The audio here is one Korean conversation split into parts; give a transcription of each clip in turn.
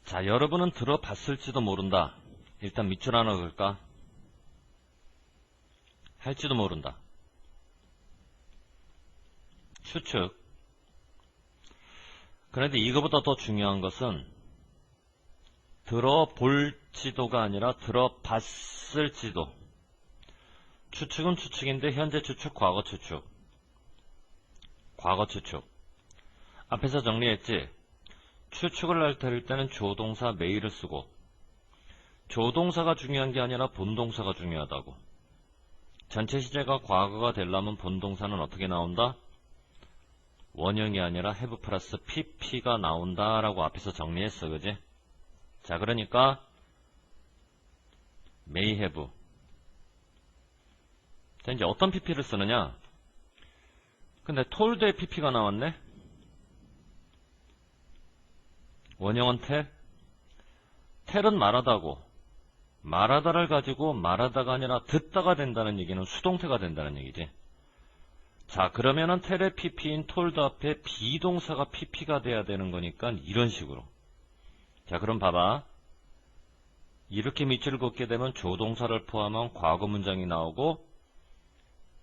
자, 여러분은 들어봤을지도 모른다. 일단 밑줄 하나 그을까? 할지도 모른다. 추측. 그런데 이거보다 더 중요한 것은 들어볼지도가 아니라 들어봤을지도. 추측은 추측인데 현재 추측, 과거 추측. 과거 추측. 앞에서 정리했지? 추측을 나타낼 때는 조동사 메이를 쓰고 조동사가 중요한 게 아니라 본동사가 중요하다고. 전체 시제가 과거가 되려면 본동사는 어떻게 나온다? 원형이 아니라 have 플러스 pp가 나온다라고 앞에서 정리했어. 그지? 자, 그러니까 may have. 자, 이제 어떤 pp를 쓰느냐? 근데 told에 pp가 나왔네? 원형은 tell. tell은 말하다고. 말하다를 가지고 말하다가 아니라 듣다가 된다는 얘기는 수동태가 된다는 얘기지. 자, 그러면은 tell의 pp인 told 앞에 비동사가 pp가 돼야 되는 거니까 이런 식으로. 자, 그럼 봐봐. 이렇게 밑줄을 긋게 되면 조동사를 포함한 과거 문장이 나오고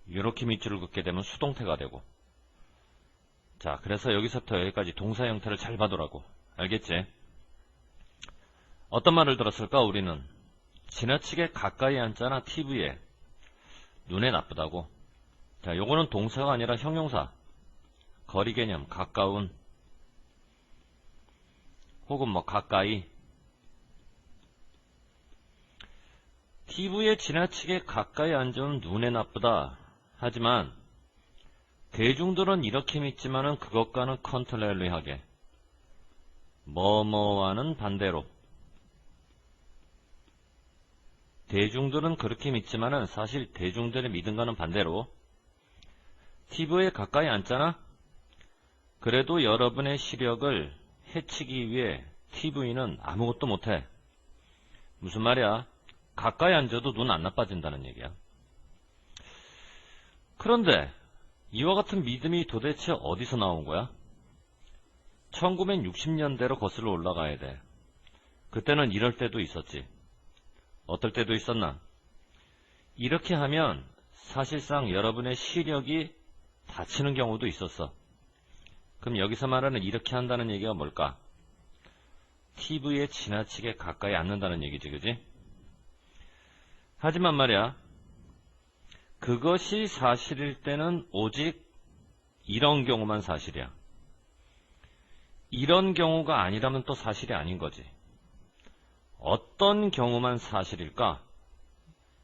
이렇게 밑줄을 긋게 되면 수동태가 되고. 자, 그래서 여기서부터 여기까지 동사 형태를 잘 봐두라고. 알겠지? 어떤 말을 들었을까 우리는? 지나치게 가까이 앉잖아. TV에. 눈에 나쁘다고. 자, 요거는 동사가 아니라 형용사. 거리 개념, 가까운. 혹은 뭐 가까이. TV에 지나치게 가까이 앉으면 눈에 나쁘다. 하지만 대중들은 이렇게 믿지만은 그것과는 컨트레리하게. 뭐뭐와는 반대로. 대중들은 그렇게 믿지만은 사실 대중들의 믿음과는 반대로 TV에 가까이 앉잖아? 그래도 여러분의 시력을 해치기 위해 TV는 아무것도 못해. 무슨 말이야? 가까이 앉아도 눈 안 나빠진다는 얘기야. 그런데 이와 같은 믿음이 도대체 어디서 나온 거야? 1960년대로 거슬러 올라가야 돼. 그때는 이럴 때도 있었지. 어떨 때도 있었나? 이렇게 하면 사실상 여러분의 시력이 다치는 경우도 있었어. 그럼 여기서 말하는 이렇게 한다는 얘기가 뭘까? TV에 지나치게 가까이 앉는다는 얘기지, 그지? 하지만 말이야, 그것이 사실일 때는 오직 이런 경우만 사실이야. 이런 경우가 아니라면 또 사실이 아닌 거지. 어떤 경우만 사실일까?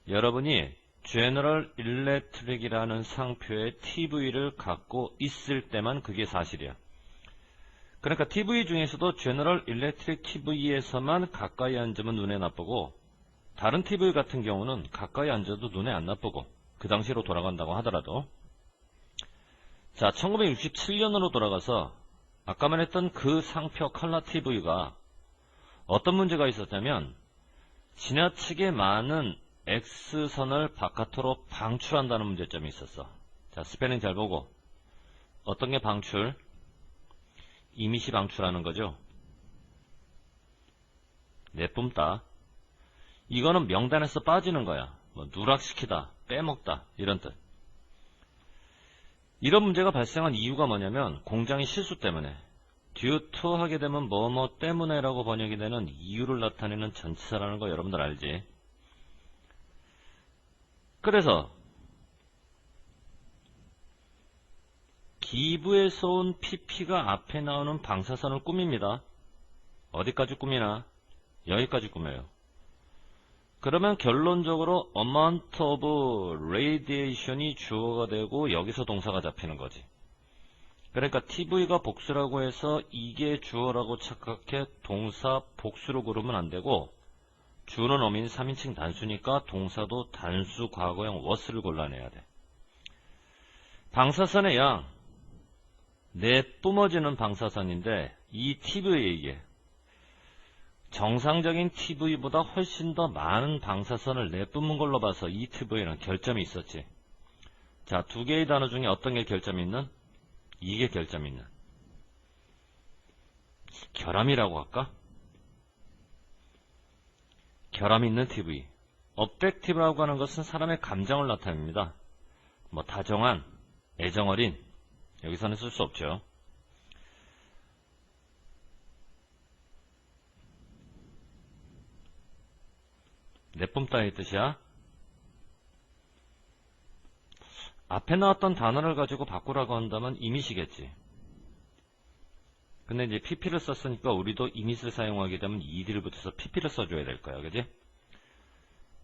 여러분이 제너럴 일렉트릭이라는 상표의 TV를 갖고 있을 때만 그게 사실이야. 그러니까 TV 중에서도 제너럴 일렉트릭 TV에서만 가까이 앉으면 눈에 나쁘고 다른 TV 같은 경우는 가까이 앉아도 눈에 안 나쁘고 그 당시로 돌아간다고 하더라도. 자, 1967년으로 돌아가서 아까 말했던 그 상표 컬러 TV가 어떤 문제가 있었냐면 지나치게 많은 X선을 바깥으로 방출한다는 문제점이 있었어. 자, 스페링 잘 보고. 어떤 게 방출? 이미시 방출하는 거죠. 내뿜다. 이거는 명단에서 빠지는 거야. 뭐 누락시키다, 빼먹다 이런 뜻. 이런 문제가 발생한 이유가 뭐냐면 공장의 실수 때문에. due to 하게 되면 뭐뭐 때문에라고 번역이 되는 이유를 나타내는 전치사라는 거 여러분들 알지? 그래서 기부에서 온 pp가 앞에 나오는 방사선을 꾸밉니다. 어디까지 꾸미나? 여기까지 꾸며요. 그러면 결론적으로 amount of radiation이 주어가 되고 여기서 동사가 잡히는 거지. 그러니까 TV가 복수라고 해서 이게 주어라고 착각해 동사 복수로 고르면 안 되고 주는 어민 3인칭 단수니까 동사도 단수 과거형 was를 골라내야 돼. 방사선의 양, 내뿜어지는 방사선인데 이 TV에 이게 정상적인 TV보다 훨씬 더 많은 방사선을 내뿜은 걸로 봐서 이 TV에는 결점이 있었지. 자, 두 개의 단어 중에 어떤 게 결점이 있는? 이게 결점이 있는. 결함이라고 할까? 결함 있는 TV. 어펙티브라고 하는 것은 사람의 감정을 나타냅니다. 뭐 다정한, 애정어린, 여기서는 쓸 수 없죠. 내뿜다의 뜻이야. 앞에 나왔던 단어를 가지고 바꾸라고 한다면 이밋이겠지. 근데 이제 pp를 썼으니까 우리도 이밋을 사용하게 되면 ed를 붙여서 pp를 써줘야 될 거야. 그지?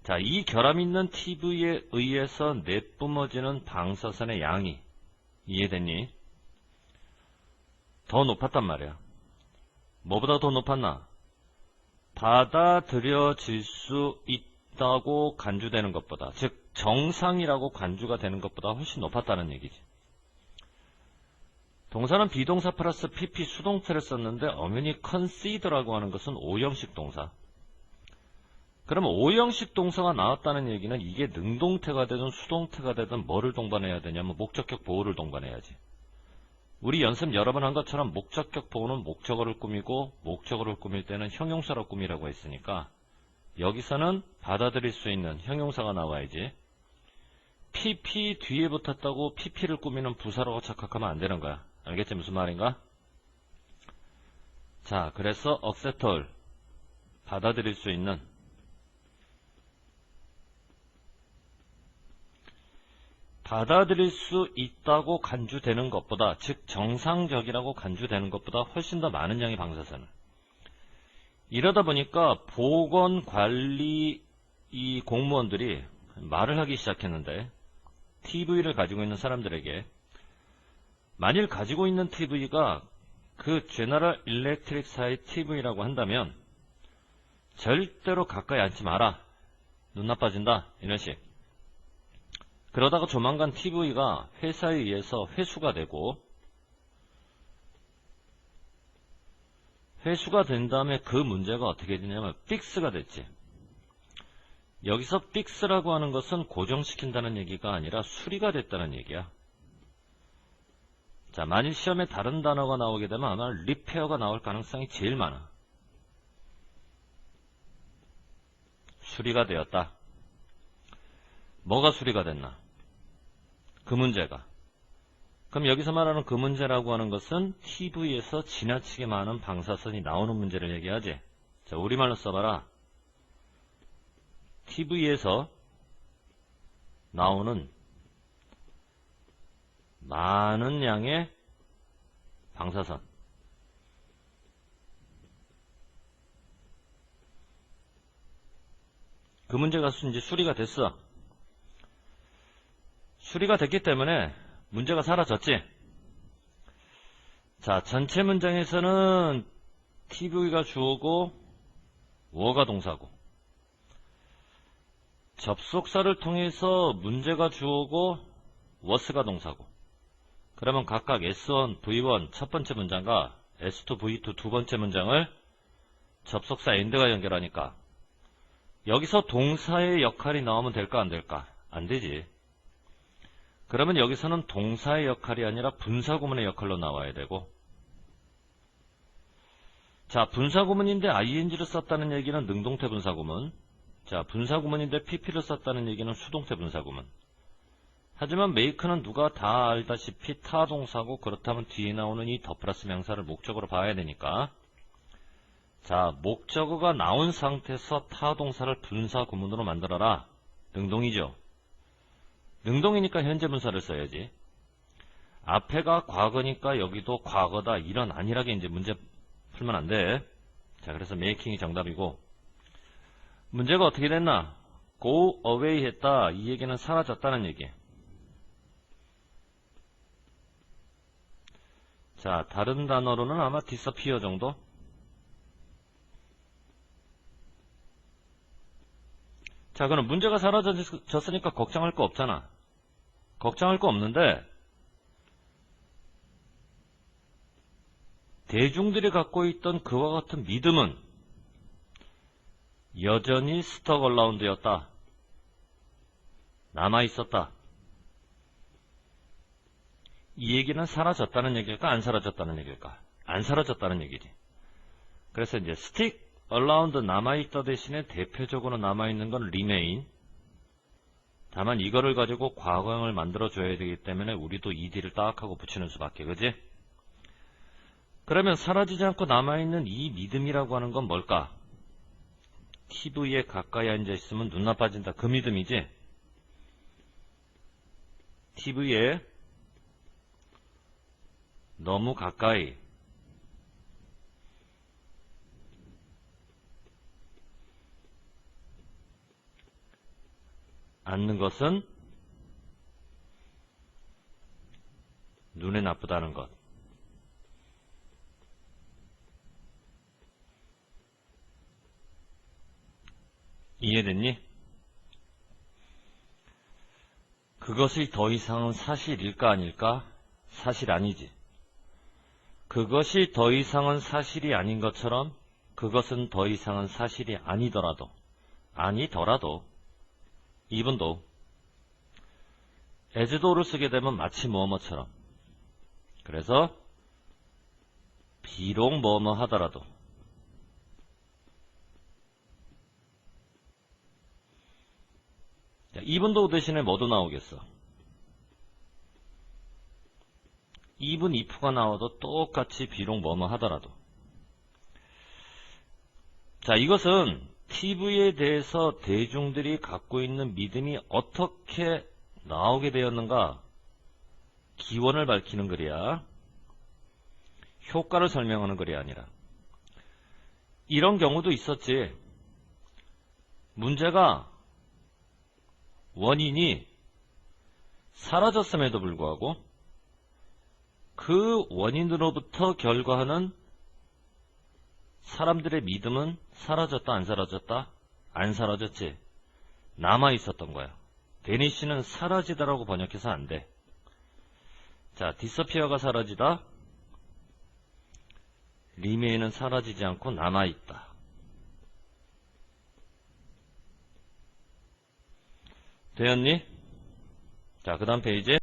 자, 이 결함 있는 TV에 의해서 내뿜어지는 방사선의 양이 이해됐니? 더 높았단 말이야. 뭐보다 더 높았나? 받아들여질 수 있다고 간주되는 것보다, 즉 정상이라고 간주가 되는 것보다 훨씬 높았다는 얘기지. 동사는 비동사 플러스 pp 수동태를 썼는데 엄연히 consider라고 하는 것은 오형식 동사. 그러면 오형식 동사가 나왔다는 얘기는 이게 능동태가 되든 수동태가 되든 뭐를 동반해야 되냐면 목적격 보호를 동반해야지. 우리 연습 여러 번 한 것처럼 목적격 보호는 목적어를 꾸미고 목적어를 꾸밀 때는 형용사로 꾸미라고 했으니까 여기서는 받아들일 수 있는 형용사가 나와야지. pp 뒤에 붙었다고 pp를 꾸미는 부사라고 착각하면 안 되는 거야. 알겠지? 무슨 말인가? 자, 그래서 acceptable, 받아들일 수 있는, 받아들일 수 있다고 간주되는 것보다, 즉 정상적이라고 간주되는 것보다 훨씬 더 많은 양의 방사선을. 이러다 보니까 보건관리 이 공무원들이 말을 하기 시작했는데, TV를 가지고 있는 사람들에게 만일 가지고 있는 TV가 그 제너럴 일렉트릭사의 TV라고 한다면 절대로 가까이 앉지 마라. 눈 나빠진다. 이런 식. 그러다가 조만간 TV가 회사에 의해서 회수가 되고 회수가 된 다음에 그 문제가 어떻게 되냐면 픽스가 됐지. 여기서 픽스라고 하는 것은 고정시킨다는 얘기가 아니라 수리가 됐다는 얘기야. 자, 만일 시험에 다른 단어가 나오게 되면 아마 리페어가 나올 가능성이 제일 많아. 수리가 되었다. 뭐가 수리가 됐나? 그 문제가. 그럼 여기서 말하는 그 문제라고 하는 것은 TV에서 지나치게 많은 방사선이 나오는 문제를 얘기하지. 자, 우리말로 써봐라. TV에서 나오는 많은 양의 방사선. 그 문제가 이제 수리가 됐어. 수리가 됐기 때문에 문제가 사라졌지. 자, 전체 문장에서는 TV가 주어고 워가 동사고 접속사를 통해서 문제가 주어고 was가 동사고 그러면 각각 S1, V1 첫 번째 문장과 S2, V2 두 번째 문장을 접속사 and가 연결하니까 여기서 동사의 역할이 나오면 될까 안 될까? 안 되지. 그러면 여기서는 동사의 역할이 아니라 분사구문의 역할로 나와야 되고 자, 분사구문인데 ing를 썼다는 얘기는 능동태 분사구문. 자, 분사구문인데 pp를 썼다는 얘기는 수동태 분사구문. 하지만 make는 누가 다 알다시피 타동사고 그렇다면 뒤에 나오는 이 더 플러스 명사를 목적으로 봐야 되니까 자, 목적어가 나온 상태에서 타동사를 분사구문으로 만들어라. 능동이죠. 능동이니까 현재 분사를 써야지. 앞에가 과거니까 여기도 과거다. 이런 안일하게 이제 문제 풀면 안 돼. 자, 그래서 making이 정답이고 문제가 어떻게 됐나? go away 했다. 이 얘기는 사라졌다는 얘기. 자, 다른 단어로는 아마 disappear 정도? 자, 그럼 문제가 사라졌으니까 걱정할 거 없잖아. 걱정할 거 없는데 대중들이 갖고 있던 그와 같은 믿음은 여전히 스톡 얼라운드였다. 남아있었다. 이 얘기는 사라졌다는 얘기일까? 안 사라졌다는 얘기일까? 안 사라졌다는 얘기지. 그래서 이제 스틱 around 남아있다 대신에 대표적으로 남아있는 건 remain. 다만 이거를 가지고 과거형을 만들어줘야 되기 때문에 우리도 ed를 따악하고 붙이는 수밖에, 그지? 그러면 사라지지 않고 남아있는 이 믿음이라고 하는 건 뭘까? TV에 가까이 앉아있으면 눈 나빠진다. 그 믿음이지? TV에 너무 가까이 앉는 것은 눈에 나쁘다는 것. 이해됐니? 그것이 더 이상은 사실일까 아닐까? 사실 아니지. 그것이 더 이상은 사실이 아닌 것처럼 그것은 더 이상은 사실이 아니더라도 이분도 as도를 쓰게 되면 마치 뭐뭐처럼. 그래서 비록 뭐뭐 하더라도 이분도 대신에 뭐도 나오겠어? even if가 나와도 똑같이 비록 뭐뭐 하더라도. 자, 이것은 TV에 대해서 대중들이 갖고 있는 믿음이 어떻게 나오게 되었는가 기원을 밝히는 글이야. 효과를 설명하는 글이 아니라. 이런 경우도 있었지. 문제가 원인이 사라졌음에도 불구하고 그 원인으로부터 결과하는 사람들의 믿음은 사라졌다 안 사라졌다? 안 사라졌지. 남아있었던 거야. 데니시는 사라지다라고 번역해서 안 돼. 자, disappear가 사라지다. remain은 사라지지 않고 남아있다. 되었니? 자, 그 다음 페이지.